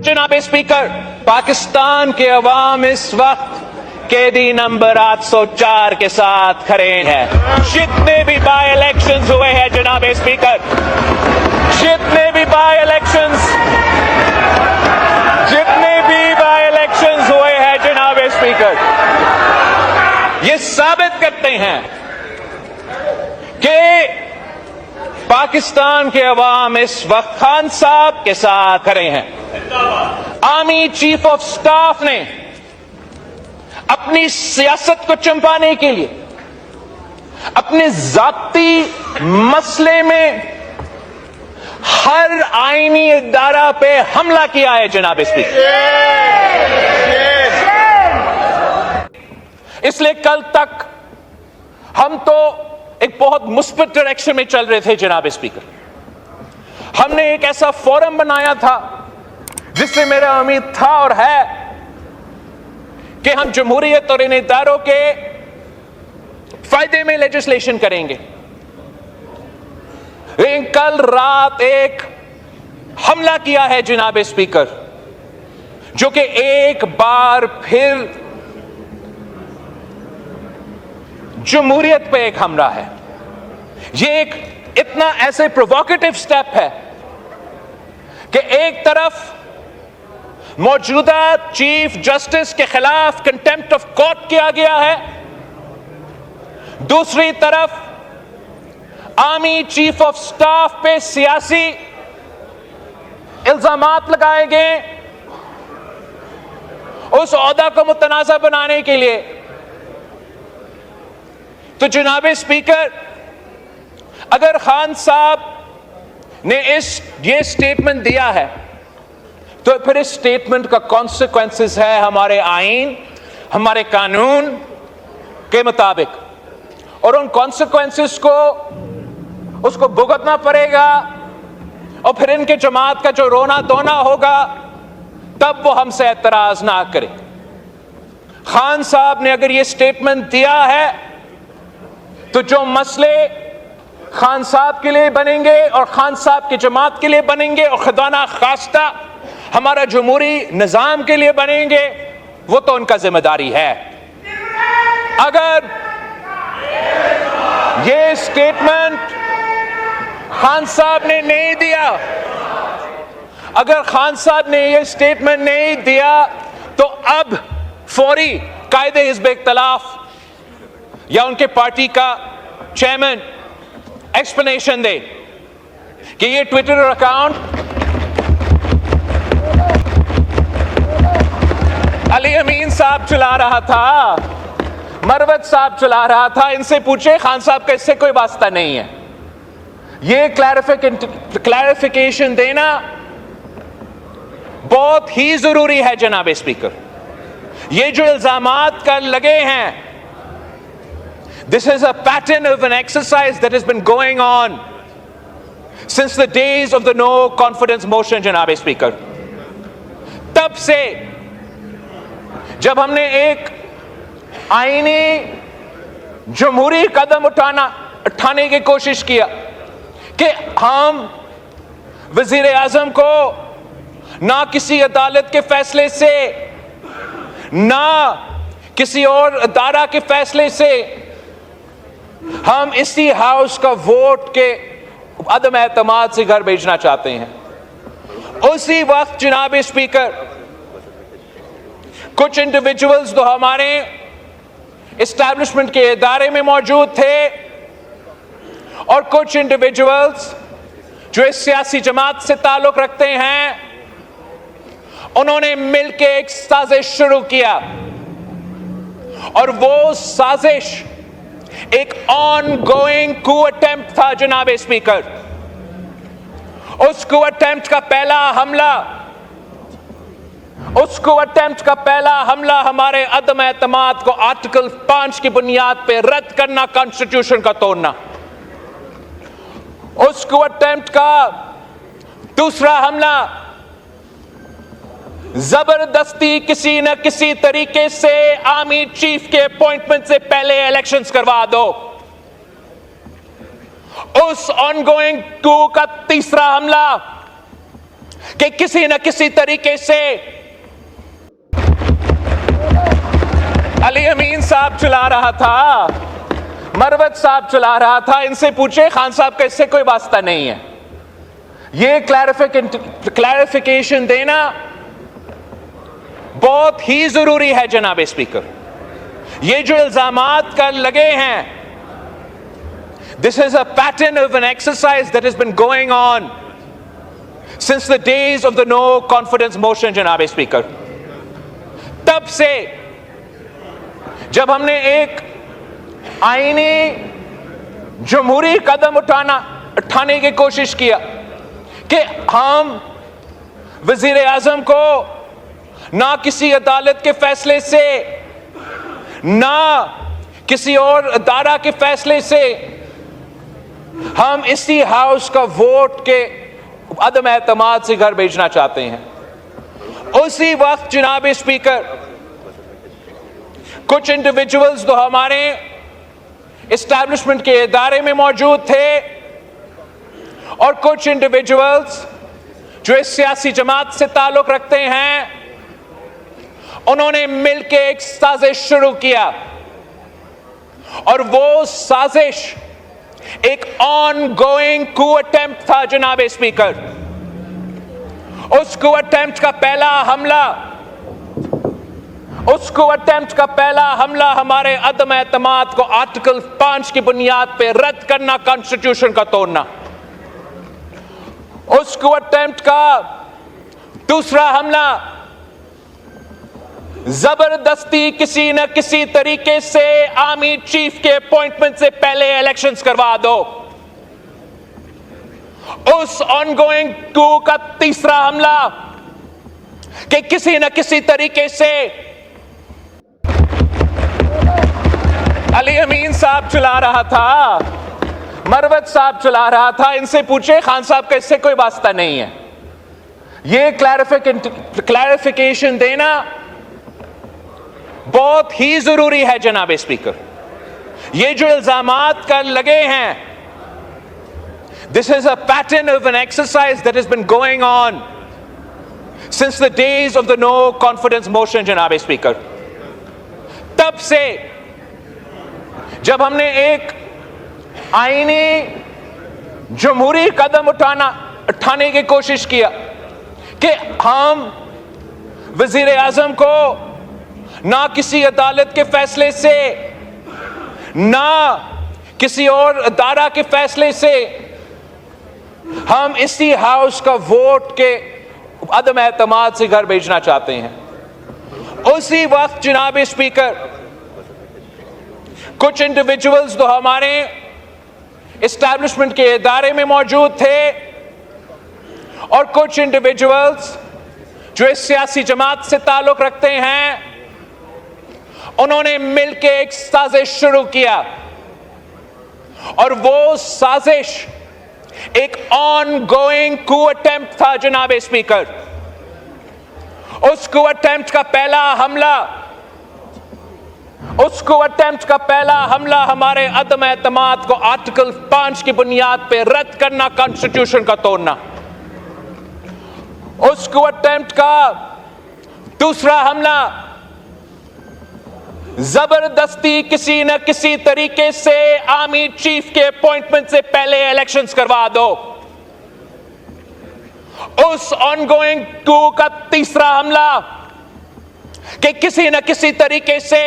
जनाब स्पीकर, पाकिस्तान के अवाम इस वक्त कैदी नंबर 804 के साथ खड़े हैं। जितने भी बाई इलेक्शंस हुए हैं जनाब स्पीकर, जितने भी बाई इलेक्शंस हुए हैं जनाब स्पीकर, ये साबित करते हैं कि पाकिस्तान के अवाम इस वक्त खान साहब के साथ खड़े हैं। आर्मी चीफ ऑफ स्टाफ ने अपनी सियासत को चंपाने के लिए अपने जाती मसले में हर आईनी इदारा पे हमला किया है जनाब स्पीकर। इसलिए कल तक हम तो एक बहुत मुस्बित डायरेक्शन में चल रहे थे जनाब स्पीकर। हमने एक ऐसा फोरम बनाया था जिससे मेरा उम्मीद था और है कि हम जमहूरियत और इन इदारों के फायदे में लेजिस्लेशन करेंगे। लेकिन कल रात एक हमला किया है जनाब स्पीकर, जो कि एक बार फिर जमहूरियत पे एक हमला है। ये एक इतना ऐसे प्रोवोकेटिव स्टेप है कि एक तरफ मौजूदा चीफ जस्टिस के खिलाफ कंटेम्प्ट ऑफ कोर्ट किया गया है, दूसरी तरफ आर्मी चीफ ऑफ स्टाफ पे सियासी इल्जामात लगाए गए उस ओहदा को मुतनाज़ा बनाने के लिए। तो जनाब स्पीकर, अगर खान साहब ने ये स्टेटमेंट दिया है तो फिर इस स्टेटमेंट का कॉन्सिक्वेंसेस है हमारे आईन, हमारे कानून के मुताबिक, और उन कॉन्सिक्वेंसेस को उसको भुगतना पड़ेगा। और फिर इनके जमात का जो रोना धोना होगा तब वो हमसे एतराज ना करे। खान साहब ने अगर ये स्टेटमेंट दिया है तो जो मसले खान साहब के लिए बनेंगे और खान साहब की जमात के लिए बनेंगे और खुदा खास्ता हमारा जमहूरी निजाम के लिए बनेंगे, वो तो उनका जिम्मेदारी है। अगर ये स्टेटमेंट खान साहब ने नहीं दिया, अगर खान साहब ने ये स्टेटमेंट नहीं दिया तो अब फौरी कायदे हिज़्ब इख्तिलाफ या उनके पार्टी का चेयरमैन एक्सप्लेनेशन दे कि ये ट्विटर अकाउंट अली अमीन साहब चला रहा था, मरवत साहब चला रहा था। इनसे पूछे, खान साहब का इससे कोई वास्ता नहीं है। ये क्लैरिफिकेशन देना बहुत ही जरूरी है जनाब स्पीकर। ये जो इल्जामात कल लगे हैं, this is a pattern of an exercise that has been going on since the days of the no confidence motion जनाब स्पीकर। तब से जब हमने एक आईनी जमहूरी कदम उठाने की कोशिश किया कि हम वजीर आजम को ना किसी अदालत के फैसले से ना किसी और अदारा के फैसले से हम इसी हाउस का वोट के अदम एतमाद से घर भेजना चाहते हैं, उसी वक्त जनाब स्पीकर कुछ इंडिविजुअल्स जो हमारे एस्टैब्लिशमेंट के इदारे में मौजूद थे और कुछ इंडिविजुअल्स जो इस सियासी जमात से ताल्लुक रखते हैं, उन्होंने मिलकर एक साजिश शुरू किया। और वो साजिश एक ऑनगोइंग कू अटेम्प्ट था जनाब स्पीकर। उस कू अटेम्प्ट का पहला हमला हमारे अदम एतमाद को आर्टिकल 5 की बुनियाद पे रद्द करना, कॉन्स्टिट्यूशन का तोड़ना। उस कू अटेम्प्ट का दूसरा हमला जबरदस्ती किसी न किसी तरीके से आर्मी चीफ के अपॉइंटमेंट से पहले इलेक्शंस करवा दो। उस ऑनगोइंग कू का तीसरा हमला कि किसी न किसी तरीके से अली अमीन साहब चला रहा था, मरवत साहब चला रहा था। इनसे पूछे खान साहब का इससे कोई वास्ता नहीं है। ये क्लैरिफिकेशन देना बहुत ही जरूरी है जनाब स्पीकर। ये जो इल्जामात कर लगे हैं, this is a pattern of an exercise that has been going on since the days of the no confidence motion जनाब स्पीकर। तब से जब हमने एक आईनी जमहूरी कदम उठाने की कोशिश किया कि हम वजीर आजम को ना किसी अदालत के फैसले से, ना किसी और अदारा के फैसले से, हम इसी हाउस का वोट के अदम एतमाद से घर भेजना चाहते हैं। उसी वक्त जनाब स्पीकर कुछ इंडिविजुअल्स जो हमारे एस्टैब्लिशमेंट के इदारे में मौजूद थे और कुछ इंडिविजुअल्स जो इस सियासी जमात से ताल्लुक रखते हैं, उन्होंने मिलकर एक साजिश शुरू किया और वो साजिश एक ऑनगोइंग कू अटेम्प्ट था जनाब स्पीकर। उस कू अटेम्प्ट का पहला हमला हमारे अदम एतमाद को आर्टिकल 5 की बुनियाद पर रद्द करना, कॉन्स्टिट्यूशन का तोड़ना। उस कू अटेम्प्ट का दूसरा हमला जबरदस्ती किसी न किसी तरीके से आर्मी चीफ के अपॉइंटमेंट से पहले इलेक्शंस करवा दो। उस ऑनगोइंग कू का तीसरा हमला कि किसी न किसी तरीके से अली अमीन साहब चला रहा था, मरवत साहब चला रहा था। इनसे पूछे खान साहब का इससे कोई वास्ता नहीं है। ये क्लैरिफिकेशन देना बहुत ही जरूरी है जनाब स्पीकर। ये जो इल्जामात कर लगे हैं, this is a pattern of an exercise that has been going on since the days of the no confidence motion जनाब स्पीकर। तब से जब हमने एक आईनी जमहूरी कदम उठाने की कोशिश किया कि हम वजीर आजम को ना किसी अदालत के फैसले से, ना किसी और अदारा के फैसले से, हम इसी हाउस का वोट के अदम एतमाद से घर भेजना चाहते हैं। उसी वक्त जनाब स्पीकर कुछ इंडिविजुअल्स जो हमारे एस्टैब्लिशमेंट के इदारे में मौजूद थे और कुछ इंडिविजुअल्स जो इस सियासी जमात से ताल्लुक रखते हैं, उन्होंने मिलकर एक साजिश शुरू किया और वो साजिश एक ऑनगोइंग कू अटेम्प्ट था जनाब स्पीकर। उस कू अटेम्प्ट का पहला हमला हमारे अदम एतमाद को आर्टिकल 5 की बुनियाद पर रद्द करना, कॉन्स्टिट्यूशन का तोड़ना। उस कू अटेम्प्ट का दूसरा हमला जबरदस्ती किसी न किसी तरीके से आर्मी चीफ के अपॉइंटमेंट से पहले इलेक्शंस करवा दो। उस ऑनगोइंग कू का तीसरा हमला कि किसी न किसी तरीके से